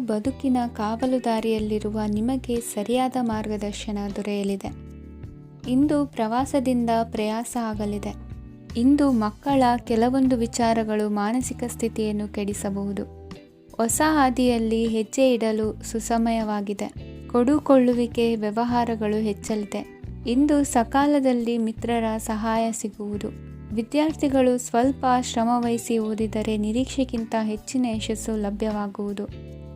ಬದುಕಿನ ಕಾವಲುದಾರಿಯಲ್ಲಿರುವ ನಿಮಗೆ ಸರಿಯಾದ ಮಾರ್ಗದರ್ಶನ ದೊರೆಯಲಿದೆ. ಇಂದು ಪ್ರವಾಸದಿಂದ ಪ್ರಯಾಸ ಆಗಲಿದೆ. ಇಂದು ಮಕ್ಕಳ ಕೆಲವೊಂದು ವಿಚಾರಗಳು ಮಾನಸಿಕ ಸ್ಥಿತಿಯನ್ನು ಕೆಡಿಸಬಹುದು. ಹೊಸ ಹಾದಿಯಲ್ಲಿ ಹೆಜ್ಜೆ ಇಡಲು ಸುಸಮಯವಾಗಿದೆ. ಕೊಡುಕೊಳ್ಳುವಿಕೆ ವ್ಯವಹಾರಗಳು ಹೆಚ್ಚಲಿದೆ. ಇಂದು ಸಕಾಲದಲ್ಲಿ ಮಿತ್ರರ ಸಹಾಯ ಸಿಗುವುದು. ವಿದ್ಯಾರ್ಥಿಗಳು ಸ್ವಲ್ಪ ಶ್ರಮವಹಿಸಿ ಓದಿದರೆ ನಿರೀಕ್ಷೆಗಿಂತ ಹೆಚ್ಚಿನ ಯಶಸ್ಸು ಲಭ್ಯವಾಗುವುದು.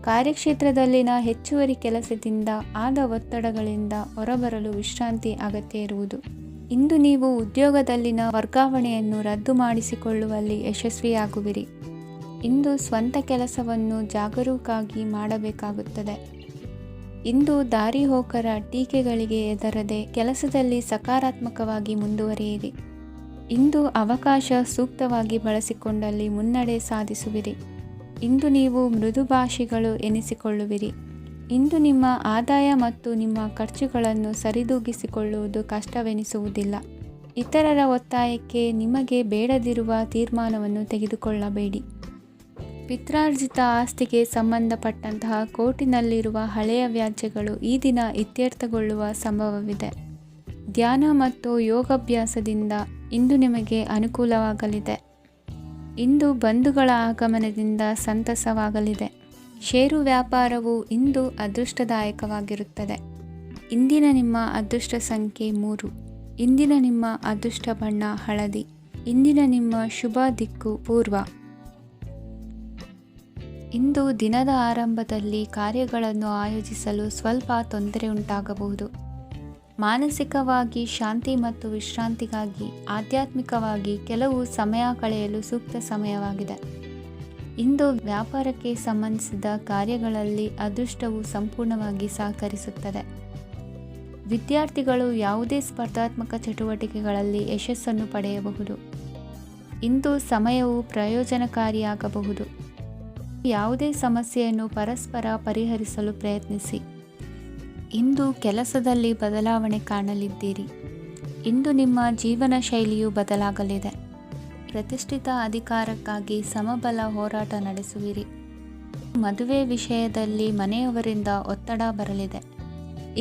ಕಾರ್ಯಕ್ಷೇತ್ರದಲ್ಲಿನ ಹೆಚ್ಚುವರಿ ಕೆಲಸದಿಂದ ಆದ ಒತ್ತಡಗಳಿಂದ ಹೊರಬರಲು ವಿಶ್ರಾಂತಿ ಅಗತ್ಯ ಇರುವುದು. ಇಂದು ನೀವು ಉದ್ಯೋಗದಲ್ಲಿನ ವರ್ಗಾವಣೆಯನ್ನು ರದ್ದು ಮಾಡಿಸಿಕೊಳ್ಳುವಲ್ಲಿ ಯಶಸ್ವಿಯಾಗುವಿರಿ. ಇಂದು ಸ್ವಂತ ಕೆಲಸವನ್ನು ಜಾಗರೂಕರಾಗಿ ಮಾಡಬೇಕಾಗುತ್ತದೆ. ಇಂದು ದಾರಿಹೋಕರ ಟೀಕೆಗಳಿಗೆ ಹೆದರದೆ ಕೆಲಸದಲ್ಲಿ ಸಕಾರಾತ್ಮಕವಾಗಿ ಮುಂದುವರಿಯಿರಿ. ಇಂದು ಅವಕಾಶ ಸೂಕ್ತವಾಗಿ ಬಳಸಿಕೊಂಡಲ್ಲಿ ಮುನ್ನಡೆ ಸಾಧಿಸುವಿರಿ. ಇಂದು ನೀವು ಮೃದುಭಾಷಿಗಳು ಎನಿಸಿಕೊಳ್ಳುವಿರಿ. ಇಂದು ನಿಮ್ಮ ಆದಾಯ ಮತ್ತು ನಿಮ್ಮ ಖರ್ಚುಗಳನ್ನು ಸರಿದೂಗಿಸಿಕೊಳ್ಳುವುದು ಕಷ್ಟವೆನಿಸುವುದಿಲ್ಲ. ಇತರರ ಒತ್ತಾಯಕ್ಕೆ ನಿಮಗೆ ಬೇಡದಿರುವ ತೀರ್ಮಾನವನ್ನು ತೆಗೆದುಕೊಳ್ಳಬೇಡಿ. ಪಿತ್ರಾರ್ಜಿತ ಆಸ್ತಿಗೆ ಸಂಬಂಧಪಟ್ಟಂತಹ ಕೋರ್ಟಿನಲ್ಲಿರುವ ಹಳೆಯ ವ್ಯಾಜ್ಯಗಳು ಈ ದಿನ ಇತ್ಯರ್ಥಗೊಳ್ಳುವ ಸಂಭವವಿದೆ. ಧ್ಯಾನ ಮತ್ತು ಯೋಗಾಭ್ಯಾಸದಿಂದ ಇಂದು ನಿಮಗೆ ಅನುಕೂಲವಾಗಲಿದೆ. ಇಂದು ಬಂಧುಗಳ ಆಗಮನದಿಂದ ಸಂತಸವಾಗಲಿದೆ. ಷೇರು ವ್ಯಾಪಾರವು ಇಂದು ಅದೃಷ್ಟದಾಯಕವಾಗಿರುತ್ತದೆ. ಇಂದಿನ ನಿಮ್ಮ ಅದೃಷ್ಟ ಸಂಖ್ಯೆ 3. ಇಂದಿನ ನಿಮ್ಮ ಅದೃಷ್ಟ ಬಣ್ಣ ಹಳದಿ. ಇಂದಿನ ನಿಮ್ಮ ಶುಭ ದಿಕ್ಕು ಪೂರ್ವ. ಇಂದು ದಿನದ ಆರಂಭದಲ್ಲಿ ಕಾರ್ಯಗಳನ್ನು ಆಯೋಜಿಸಲು ಸ್ವಲ್ಪ ತೊಂದರೆ ಉಂಟಾಗಬಹುದು. ಮಾನಸಿಕವಾಗಿ ಶಾಂತಿ ಮತ್ತು ವಿಶ್ರಾಂತಿಗಾಗಿ ಆಧ್ಯಾತ್ಮಿಕವಾಗಿ ಕೆಲವು ಸಮಯ ಕಳೆಯಲು ಸೂಕ್ತ ಸಮಯವಾಗಿದೆ. ಇಂದು ವ್ಯಾಪಾರಕ್ಕೆ ಸಂಬಂಧಿಸಿದ ಕಾರ್ಯಗಳಲ್ಲಿ ಅದೃಷ್ಟವು ಸಂಪೂರ್ಣವಾಗಿ ಸಹಕರಿಸುತ್ತದೆ. ವಿದ್ಯಾರ್ಥಿಗಳು ಯಾವುದೇ ಸ್ಪರ್ಧಾತ್ಮಕ ಚಟುವಟಿಕೆಗಳಲ್ಲಿ ಯಶಸ್ಸನ್ನು ಪಡೆಯಬಹುದು. ಇಂದು ಸಮಯವು ಪ್ರಯೋಜನಕಾರಿಯಾಗಬಹುದು. ಯಾವುದೇ ಸಮಸ್ಯೆಯನ್ನು ಪರಸ್ಪರ ಪರಿಹರಿಸಲು ಪ್ರಯತ್ನಿಸಿ. ಇಂದು ಕೆಲಸದಲ್ಲಿ ಬದಲಾವಣೆ ಕಾಣಲಿದ್ದೀರಿ. ಇಂದು ನಿಮ್ಮ ಜೀವನ ಶೈಲಿಯು ಬದಲಾಗಲಿದೆ. ಪ್ರತಿಷ್ಠಿತ ಅಧಿಕಾರಕ್ಕಾಗಿ ಸಮಬಲ ಹೋರಾಟ ನಡೆಸುವಿರಿ. ಮದುವೆ ವಿಷಯದಲ್ಲಿ ಮನೆಯವರಿಂದ ಒತ್ತಡ ಬರಲಿದೆ.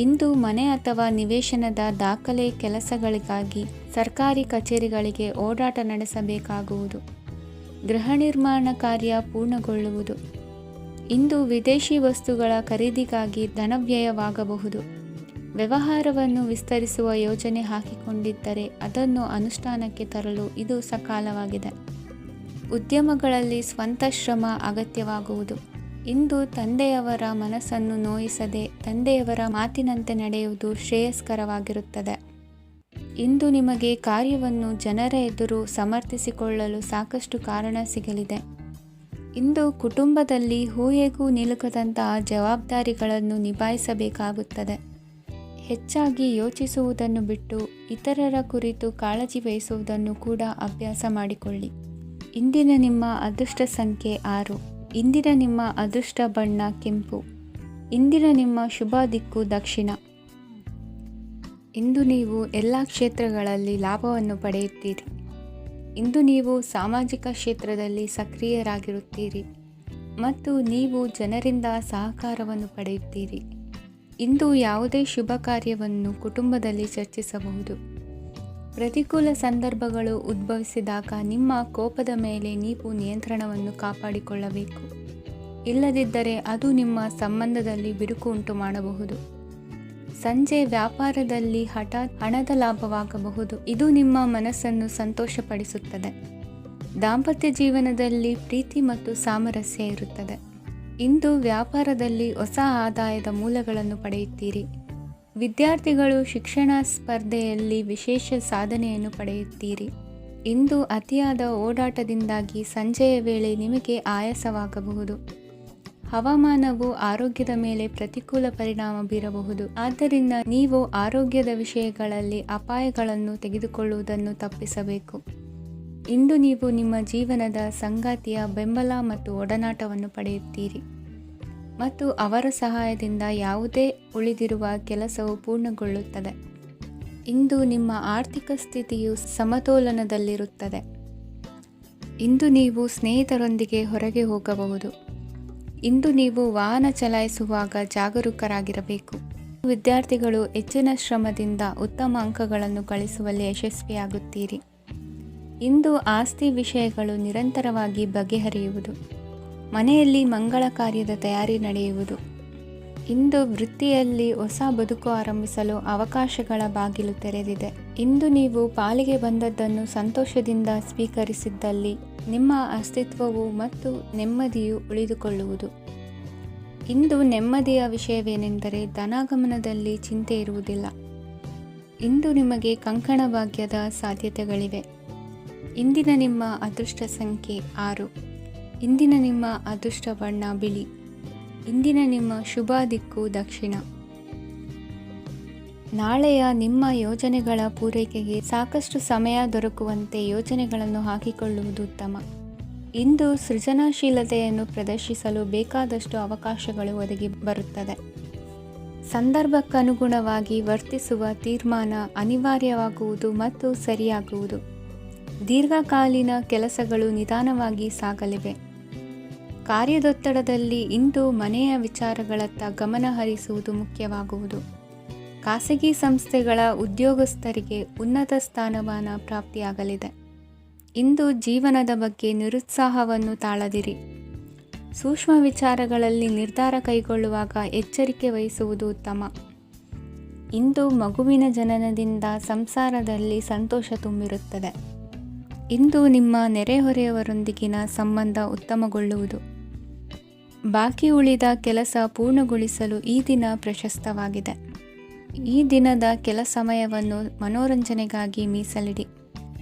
ಇಂದು ಮನೆ ಅಥವಾ ನಿವೇಶನದ ದಾಖಲೆ ಕೆಲಸಗಳಿಗಾಗಿ ಸರ್ಕಾರಿ ಕಚೇರಿಗಳಿಗೆ ಓಡಾಟ ನಡೆಸಬೇಕಾಗುವುದು. ಗೃಹ ನಿರ್ಮಾಣ ಕಾರ್ಯ ಪೂರ್ಣಗೊಳ್ಳುವುದು. ಇಂದು ವಿದೇಶಿ ವಸ್ತುಗಳ ಖರೀದಿಗಾಗಿ ಧನವ್ಯಯವಾಗಬಹುದು. ವ್ಯವಹಾರವನ್ನು ವಿಸ್ತರಿಸುವ ಯೋಜನೆ ಹಾಕಿಕೊಂಡಿದ್ದರೆ ಅದನ್ನು ಅನುಷ್ಠಾನಕ್ಕೆ ತರಲು ಇದು ಸಕಾಲವಾಗಿದೆ. ಉದ್ಯಮಗಳಲ್ಲಿ ಸ್ವಂತ ಶ್ರಮ ಅಗತ್ಯವಾಗುವುದು. ಇಂದು ತಂದೆಯವರ ಮನಸ್ಸನ್ನು ನೋಯಿಸದೆ ತಂದೆಯವರ ಮಾತಿನಂತೆ ನಡೆಯುವುದು ಶ್ರೇಯಸ್ಕರವಾಗಿರುತ್ತದೆ. ಇಂದು ನಿಮಗೆ ಕಾರ್ಯವನ್ನು ಜನರ ಎದುರು ಸಮರ್ಥಿಸಿಕೊಳ್ಳಲು ಸಾಕಷ್ಟು ಕಾರಣ ಸಿಗಲಿದೆ. ಇಂದು ಕುಟುಂಬದಲ್ಲಿ ಊಹೆಗೂ ನಿಲುಕದಂತಹ ಜವಾಬ್ದಾರಿಗಳನ್ನು ನಿಭಾಯಿಸಬೇಕಾಗುತ್ತದೆ. ಹೆಚ್ಚಾಗಿ ಯೋಚಿಸುವುದನ್ನು ಬಿಟ್ಟು ಇತರರ ಕುರಿತು ಕಾಳಜಿ ವಹಿಸುವುದನ್ನು ಕೂಡ ಅಭ್ಯಾಸ ಮಾಡಿಕೊಳ್ಳಿ. ಇಂದಿನ ನಿಮ್ಮ ಅದೃಷ್ಟ ಸಂಖ್ಯೆ 6. ಇಂದಿನ ನಿಮ್ಮ ಅದೃಷ್ಟ ಬಣ್ಣ ಕೆಂಪು. ಇಂದಿನ ನಿಮ್ಮ ಶುಭ ದಿಕ್ಕು ದಕ್ಷಿಣ. ಇಂದು ನೀವು ಎಲ್ಲ ಕ್ಷೇತ್ರಗಳಲ್ಲಿ ಲಾಭವನ್ನು ಪಡೆಯುತ್ತೀರಿ. ಇಂದು ನೀವು ಸಾಮಾಜಿಕ ಕ್ಷೇತ್ರದಲ್ಲಿ ಸಕ್ರಿಯರಾಗಿರುತ್ತೀರಿ ಮತ್ತು ನೀವು ಜನರಿಂದ ಸಹಕಾರವನ್ನು ಪಡೆಯುತ್ತೀರಿ. ಇಂದು ಯಾವುದೇ ಶುಭ ಕಾರ್ಯವನ್ನು ಕುಟುಂಬದಲ್ಲಿ ಚರ್ಚಿಸಬಹುದು. ಪ್ರತಿಕೂಲ ಸಂದರ್ಭಗಳು ಉದ್ಭವಿಸಿದಾಗ ನಿಮ್ಮ ಕೋಪದ ಮೇಲೆ ನೀವು ನಿಯಂತ್ರಣವನ್ನು ಕಾಪಾಡಿಕೊಳ್ಳಬೇಕು. ಇಲ್ಲದಿದ್ದರೆ ಅದು ನಿಮ್ಮ ಸಂಬಂಧದಲ್ಲಿ ಬಿರುಕು ಉಂಟು ಮಾಡಬಹುದು. ಸಂಜೆ ವ್ಯಾಪಾರದಲ್ಲಿ ಹಠಾತ್ ಹಣದ ಲಾಭವಾಗಬಹುದು. ಇದು ನಿಮ್ಮ ಮನಸ್ಸನ್ನು ಸಂತೋಷಪಡಿಸುತ್ತದೆ. ದಾಂಪತ್ಯ ಜೀವನದಲ್ಲಿ ಪ್ರೀತಿ ಮತ್ತು ಸಾಮರಸ್ಯ ಇರುತ್ತದೆ. ಇಂದು ವ್ಯಾಪಾರದಲ್ಲಿ ಹೊಸ ಆದಾಯದ ಮೂಲಗಳನ್ನು ಪಡೆಯುತ್ತೀರಿ. ವಿದ್ಯಾರ್ಥಿಗಳು ಶಿಕ್ಷಣ ಸ್ಪರ್ಧೆಯಲ್ಲಿ ವಿಶೇಷ ಸಾಧನೆಯನ್ನು ಪಡೆಯುತ್ತೀರಿ. ಇಂದು ಅತಿಯಾದ ಓಡಾಟದಿಂದಾಗಿ ಸಂಜೆಯ ವೇಳೆ ನಿಮಗೆ ಆಯಾಸವಾಗಬಹುದು. ಹವಾಮಾನವು ಆರೋಗ್ಯದ ಮೇಲೆ ಪ್ರತಿಕೂಲ ಪರಿಣಾಮ ಬೀರಬಹುದು. ಆದ್ದರಿಂದ ನೀವು ಆರೋಗ್ಯದ ವಿಷಯಗಳಲ್ಲಿ ಅಪಾಯಗಳನ್ನು ತೆಗೆದುಕೊಳ್ಳುವುದನ್ನು ತಪ್ಪಿಸಬೇಕು. ಇಂದು ನೀವು ನಿಮ್ಮ ಜೀವನದ ಸಂಗಾತಿಯ ಬೆಂಬಲ ಮತ್ತು ಒಡನಾಟವನ್ನು ಪಡೆಯುತ್ತೀರಿ ಮತ್ತು ಅವರ ಸಹಾಯದಿಂದ ಯಾವುದೇ ಉಳಿದಿರುವ ಕೆಲಸವು ಪೂರ್ಣಗೊಳ್ಳುತ್ತದೆ. ಇಂದು ನಿಮ್ಮ ಆರ್ಥಿಕ ಸ್ಥಿತಿಯು ಸಮತೋಲನದಲ್ಲಿರುತ್ತದೆ. ಇಂದು ನೀವು ಸ್ನೇಹಿತರೊಂದಿಗೆ ಹೊರಗೆ ಹೋಗಬಹುದು. ಇಂದು ನೀವು ವಾಹನ ಚಲಾಯಿಸುವಾಗ ಜಾಗರೂಕರಾಗಿರಬೇಕು. ವಿದ್ಯಾರ್ಥಿಗಳು ಹೆಚ್ಚಿನ ಶ್ರಮದಿಂದ ಉತ್ತಮ ಅಂಕಗಳನ್ನು ಗಳಿಸುವಲ್ಲಿ ಯಶಸ್ವಿಯಾಗುತ್ತೀರಿ. ಇಂದು ಆಸ್ತಿ ವಿಷಯಗಳು ನಿರಂತರವಾಗಿ ಬಗೆಹರಿಯುವುದು. ಮನೆಯಲ್ಲಿ ಮಂಗಳ ಕಾರ್ಯದ ತಯಾರಿ ನಡೆಯುವುದು. ಇಂದು ವೃತ್ತಿಯಲ್ಲಿ ಹೊಸ ಬದುಕು ಆರಂಭಿಸಲು ಅವಕಾಶಗಳ ಬಾಗಿಲು ತೆರೆದಿದೆ. ಇಂದು ನೀವು ಪಾಲಿಗೆ ಬಂದದ್ದನ್ನು ಸಂತೋಷದಿಂದ ಸ್ವೀಕರಿಸಿದ್ದಲ್ಲಿ ನಿಮ್ಮ ಅಸ್ತಿತ್ವವು ಮತ್ತು ನೆಮ್ಮದಿಯು ಉಳಿದುಕೊಳ್ಳುವುದು. ಇಂದು ನೆಮ್ಮದಿಯ ವಿಷಯವೇನೆಂದರೆ ಧನಾಗಮನದಲ್ಲಿ ಚಿಂತೆ ಇರುವುದಿಲ್ಲ. ಇಂದು ನಿಮಗೆ ಕಂಕಣ ಭಾಗ್ಯದ ಸಾಧ್ಯತೆಗಳಿವೆ. ಇಂದಿನ ನಿಮ್ಮ ಅದೃಷ್ಟ ಸಂಖ್ಯೆ 6. ಇಂದಿನ ನಿಮ್ಮ ಅದೃಷ್ಟ ಬಣ್ಣ ಬಿಳಿ. ಇಂದಿನ ನಿಮ್ಮ ಶುಭ ದಿಕ್ಕು ದಕ್ಷಿಣ. ನಾಳೆಯ ನಿಮ್ಮ ಯೋಜನೆಗಳ ಪೂರೈಕೆಗೆ ಸಾಕಷ್ಟು ಸಮಯ ದೊರಕುವಂತೆ ಯೋಜನೆಗಳನ್ನು ಹಾಕಿಕೊಳ್ಳುವುದು ಉತ್ತಮ. ಇಂದು ಸೃಜನಶೀಲತೆಯನ್ನು ಪ್ರದರ್ಶಿಸಲು ಬೇಕಾದಷ್ಟು ಅವಕಾಶಗಳು ಒದಗಿ ಬರುತ್ತದೆ. ಸಂದರ್ಭಕ್ಕನುಗುಣವಾಗಿ ವರ್ತಿಸುವ ತೀರ್ಮಾನ ಅನಿವಾರ್ಯವಾಗುವುದು ಮತ್ತು ಸರಿಯಾಗುವುದು. ದೀರ್ಘಕಾಲೀನ ಕೆಲಸಗಳು ನಿಧಾನವಾಗಿ ಸಾಗಲಿವೆ. ಕಾರ್ಯದೊತ್ತಡದಲ್ಲಿ ಇಂದು ಮನೆಯ ವಿಚಾರಗಳತ್ತ ಗಮನ ಹರಿಸುವುದು ಮುಖ್ಯವಾಗುವುದು. ಖಾಸಗಿ ಸಂಸ್ಥೆಗಳ ಉದ್ಯೋಗಸ್ಥರಿಗೆ ಉನ್ನತ ಸ್ಥಾನಮಾನ ಪ್ರಾಪ್ತಿಯಾಗಲಿದೆ. ಇಂದು ಜೀವನದ ಬಗ್ಗೆ ನಿರುತ್ಸಾಹವನ್ನು ತಾಳದಿರಿ. ಸೂಕ್ಷ್ಮ ವಿಚಾರಗಳಲ್ಲಿ ನಿರ್ಧಾರ ಕೈಗೊಳ್ಳುವಾಗ ಎಚ್ಚರಿಕೆ ವಹಿಸುವುದು ಉತ್ತಮ. ಇಂದು ಮಗುವಿನ ಜನನದಿಂದ ಸಂಸಾರದಲ್ಲಿ ಸಂತೋಷ ತುಂಬಿರುತ್ತದೆ. ಇಂದು ನಿಮ್ಮ ನೆರೆಹೊರೆಯವರೊಂದಿಗಿನ ಸಂಬಂಧ ಉತ್ತಮಗೊಳ್ಳುವುದು. ಬಾಕಿ ಉಳಿದ ಕೆಲಸ ಪೂರ್ಣಗೊಳಿಸಲು ಈ ದಿನ ಪ್ರಶಸ್ತವಾಗಿದೆ. ಈ ದಿನದ ಕೆಲ ಸಮಯವನ್ನು ಮನೋರಂಜನೆಗಾಗಿ ಮೀಸಲಿಡಿ.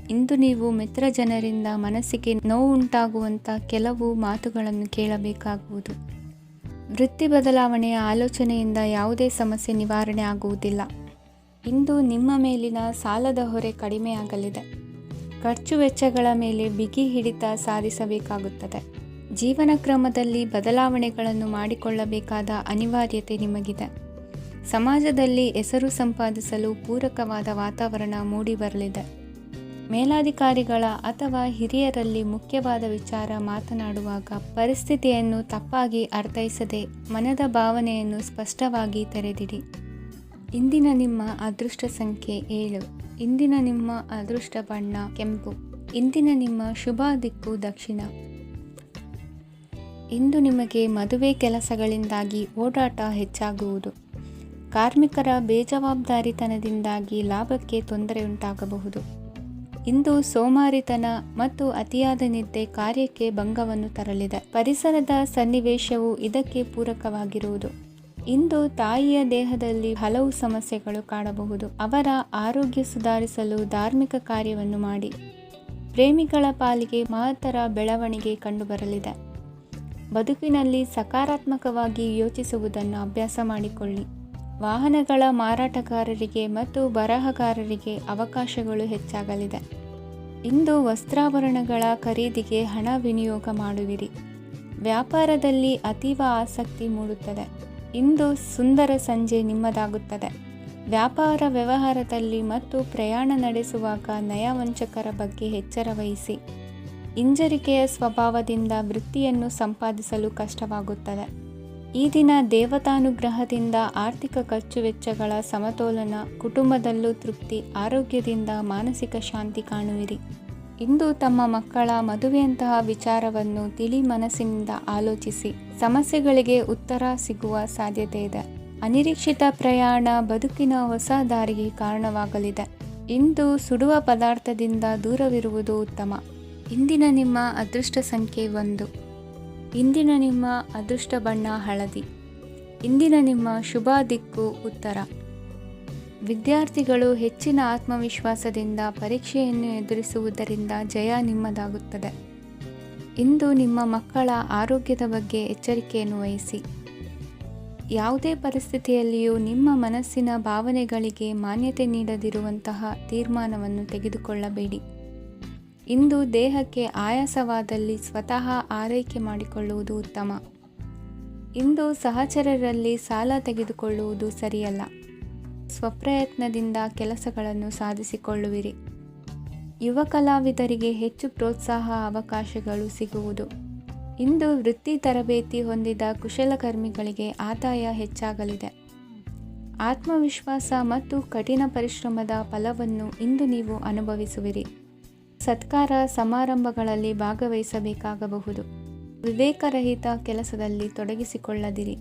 ಇಂದು ನೀವು ಮಿತ್ರ ಜನರಿಂದ ಮನಸ್ಸಿಗೆ ನೋವುಂಟಾಗುವಂಥ ಕೆಲವು ಮಾತುಗಳನ್ನು ಕೇಳಬೇಕಾಗುವುದು. ವೃತ್ತಿ ಬದಲಾವಣೆಯ ಆಲೋಚನೆಯಿಂದ ಯಾವುದೇ ಸಮಸ್ಯೆ ನಿವಾರಣೆ ಆಗುವುದಿಲ್ಲ. ಇಂದು ನಿಮ್ಮ ಮೇಲಿನ ಸಾಲದ ಹೊರೆ ಕಡಿಮೆಯಾಗಲಿದೆ. ಖರ್ಚು ವೆಚ್ಚಗಳ ಮೇಲೆ ಬಿಗಿ ಹಿಡಿತ ಸಾಧಿಸಬೇಕಾಗುತ್ತದೆ. ಜೀವನ ಕ್ರಮದಲ್ಲಿ ಬದಲಾವಣೆಗಳನ್ನು ಮಾಡಿಕೊಳ್ಳಬೇಕಾದ ಅನಿವಾರ್ಯತೆ ನಿಮಗಿದೆ. ಸಮಾಜದಲ್ಲಿ ಹೆಸರು ಸಂಪಾದಿಸಲು ಪೂರಕವಾದ ವಾತಾವರಣ ಮೂಡಿಬರಲಿದೆ. ಮೇಲಾಧಿಕಾರಿಗಳ ಅಥವಾ ಹಿರಿಯರಲ್ಲಿ ಮುಖ್ಯವಾದ ವಿಚಾರ ಮಾತನಾಡುವಾಗ ಪರಿಸ್ಥಿತಿಯನ್ನು ತಪ್ಪಾಗಿ ಅರ್ಥೈಸದೆ ಮನದ ಭಾವನೆಯನ್ನು ಸ್ಪಷ್ಟವಾಗಿ ತೆರೆದಿಡಿ. ಇಂದಿನ ನಿಮ್ಮ ಅದೃಷ್ಟ ಸಂಖ್ಯೆ 7. ಇಂದಿನ ನಿಮ್ಮ ಅದೃಷ್ಟ ಬಣ್ಣ ಕೆಂಪು. ಇಂದಿನ ನಿಮ್ಮ ಶುಭ ದಿಕ್ಕು ದಕ್ಷಿಣ. ಇಂದು ನಿಮಗೆ ಮದುವೆ ಕೆಲಸಗಳಿಂದಾಗಿ ಓಡಾಟ ಹೆಚ್ಚಾಗುವುದು. ಕಾರ್ಮಿಕರ ಬೇಜವಾಬ್ದಾರಿತನದಿಂದಾಗಿ ಲಾಭಕ್ಕೆ ತೊಂದರೆಯುಂಟಾಗಬಹುದು. ಇಂದು ಸೋಮಾರಿತನ ಮತ್ತು ಅತಿಯಾದ ನಿದ್ದೆ ಕಾರ್ಯಕ್ಕೆ ಭಂಗವನ್ನು ತರಲಿದೆ. ಪರಿಸರದ ಸನ್ನಿವೇಶವು ಇದಕ್ಕೆ ಪೂರಕವಾಗಿರುವುದು. ಇಂದು ತಾಯಿಯ ದೇಹದಲ್ಲಿ ಹಲವು ಸಮಸ್ಯೆಗಳು ಕಾಣಬಹುದು. ಅವರ ಆರೋಗ್ಯ ಸುಧಾರಿಸಲು ಧಾರ್ಮಿಕ ಕಾರ್ಯವನ್ನು ಮಾಡಿ. ಪ್ರೇಮಿಗಳ ಪಾಲಿಗೆ ಮಹತ್ತರ ಬೆಳವಣಿಗೆ ಕಂಡುಬರಲಿದೆ. ಬದುಕಿನಲ್ಲಿ ಸಕಾರಾತ್ಮಕವಾಗಿ ಯೋಚಿಸುವುದನ್ನು ಅಭ್ಯಾಸ ಮಾಡಿಕೊಳ್ಳಿ. ವಾಹನಗಳ ಮಾರಾಟಗಾರರಿಗೆ ಮತ್ತು ಬರಹಗಾರರಿಗೆ ಅವಕಾಶಗಳು ಹೆಚ್ಚಾಗಲಿದೆ. ಇಂದು ವಸ್ತ್ರಾಭರಣಗಳ ಖರೀದಿಗೆ ಹಣ ವಿನಿಯೋಗ ಮಾಡುವಿರಿ. ವ್ಯಾಪಾರದಲ್ಲಿ ಅತೀವ ಆಸಕ್ತಿ ಮೂಡುತ್ತದೆ. ಇಂದು ಸುಂದರ ಸಂಜೆ ನಿಮ್ಮದಾಗುತ್ತದೆ. ವ್ಯಾಪಾರ ವ್ಯವಹಾರದಲ್ಲಿ ಮತ್ತು ಪ್ರಯಾಣ ನಡೆಸುವಾಗ ನಯವಂಚಕರ ಬಗ್ಗೆ ಎಚ್ಚರ ವಹಿಸಿ. ಹಿಂಜರಿಕೆಯ ಸ್ವಭಾವದಿಂದ ವೃತ್ತಿಯನ್ನು ಸಂಪಾದಿಸಲು ಕಷ್ಟವಾಗುತ್ತದೆ. ಈ ದಿನ ದೇವತಾನುಗ್ರಹದಿಂದ ಆರ್ಥಿಕ ಖರ್ಚು ವೆಚ್ಚಗಳ ಸಮತೋಲನ, ಕುಟುಂಬದಲ್ಲೂ ತೃಪ್ತಿ, ಆರೋಗ್ಯದಿಂದ ಮಾನಸಿಕ ಶಾಂತಿ ಕಾಣುವಿರಿ. ಇಂದು ತಮ್ಮ ಮಕ್ಕಳ ಮದುವೆಯಂತಹ ವಿಚಾರವನ್ನು ತಿಳಿ ಮನಸ್ಸಿನಿಂದ ಆಲೋಚಿಸಿ ಸಮಸ್ಯೆಗಳಿಗೆ ಉತ್ತರ ಸಿಗುವ ಸಾಧ್ಯತೆ ಇದೆ. ಅನಿರೀಕ್ಷಿತ ಪ್ರಯಾಣ ಬದುಕಿನ ಹೊಸ ದಾರಿಗೆ ಕಾರಣವಾಗಲಿದೆ. ಇಂದು ಸುಡುವ ಪದಾರ್ಥದಿಂದ ದೂರವಿರುವುದು ಉತ್ತಮ. ಇಂದಿನ ನಿಮ್ಮ ಅದೃಷ್ಟ ಸಂಖ್ಯೆ 1. ಇಂದಿನ ನಿಮ್ಮ ಅದೃಷ್ಟ ಬಣ್ಣ ಹಳದಿ. ಇಂದಿನ ನಿಮ್ಮ ಶುಭ ದಿಕ್ಕು ಉತ್ತರ. ವಿದ್ಯಾರ್ಥಿಗಳು ಹೆಚ್ಚಿನ ಆತ್ಮವಿಶ್ವಾಸದಿಂದ ಪರೀಕ್ಷೆಯನ್ನು ಎದುರಿಸುವುದರಿಂದ ಜಯ ನಿಮ್ಮದಾಗುತ್ತದೆ. ಇಂದು ನಿಮ್ಮ ಮಕ್ಕಳ ಆರೋಗ್ಯದ ಬಗ್ಗೆ ಎಚ್ಚರಿಕೆಯನ್ನು ವಹಿಸಿ. ಯಾವುದೇ ಪರಿಸ್ಥಿತಿಯಲ್ಲಿಯೂ ನಿಮ್ಮ ಮನಸ್ಸಿನ ಭಾವನೆಗಳಿಗೆ ಮಾನ್ಯತೆ ನೀಡದಿರುವಂತಹ ತೀರ್ಮಾನವನ್ನು ತೆಗೆದುಕೊಳ್ಳಬೇಡಿ. ಇಂದು ದೇಹಕ್ಕೆ ಆಯಾಸವಾದಲ್ಲಿ ಸ್ವತಃ ಆರೈಕೆ ಮಾಡಿಕೊಳ್ಳುವುದು ಉತ್ತಮ. ಇಂದು ಸಹಚರರಲ್ಲಿ ಸಾಲ ತೆಗೆದುಕೊಳ್ಳುವುದು ಸರಿಯಲ್ಲ. ಸ್ವಪ್ರಯತ್ನದಿಂದ ಕೆಲಸಗಳನ್ನು ಸಾಧಿಸಿಕೊಳ್ಳುವಿರಿ. ಯುವ ಕಲಾವಿದರಿಗೆ ಹೆಚ್ಚು ಪ್ರೋತ್ಸಾಹ ಅವಕಾಶಗಳು ಸಿಗುವುದು. ಇಂದು ವೃತ್ತಿ ತರಬೇತಿ ಹೊಂದಿದ ಕುಶಲಕರ್ಮಿಗಳಿಗೆ ಆದಾಯ ಹೆಚ್ಚಾಗಲಿದೆ. ಆತ್ಮವಿಶ್ವಾಸ ಮತ್ತು ಕಠಿಣ ಪರಿಶ್ರಮದ ಫಲವನ್ನು ಇಂದು ನೀವು ಅನುಭವಿಸುವಿರಿ. ಸತ್ಕಾರ ಸಮಾರಂಭಗಳಲ್ಲಿ ಭಾಗವಹಿಸಬೇಕಾಗಬಹುದು. ವಿವೇಕರಹಿತ ಕೆಲಸದಲ್ಲಿ ತೊಡಗಿಸಿಕೊಳ್ಳದಿರಿ.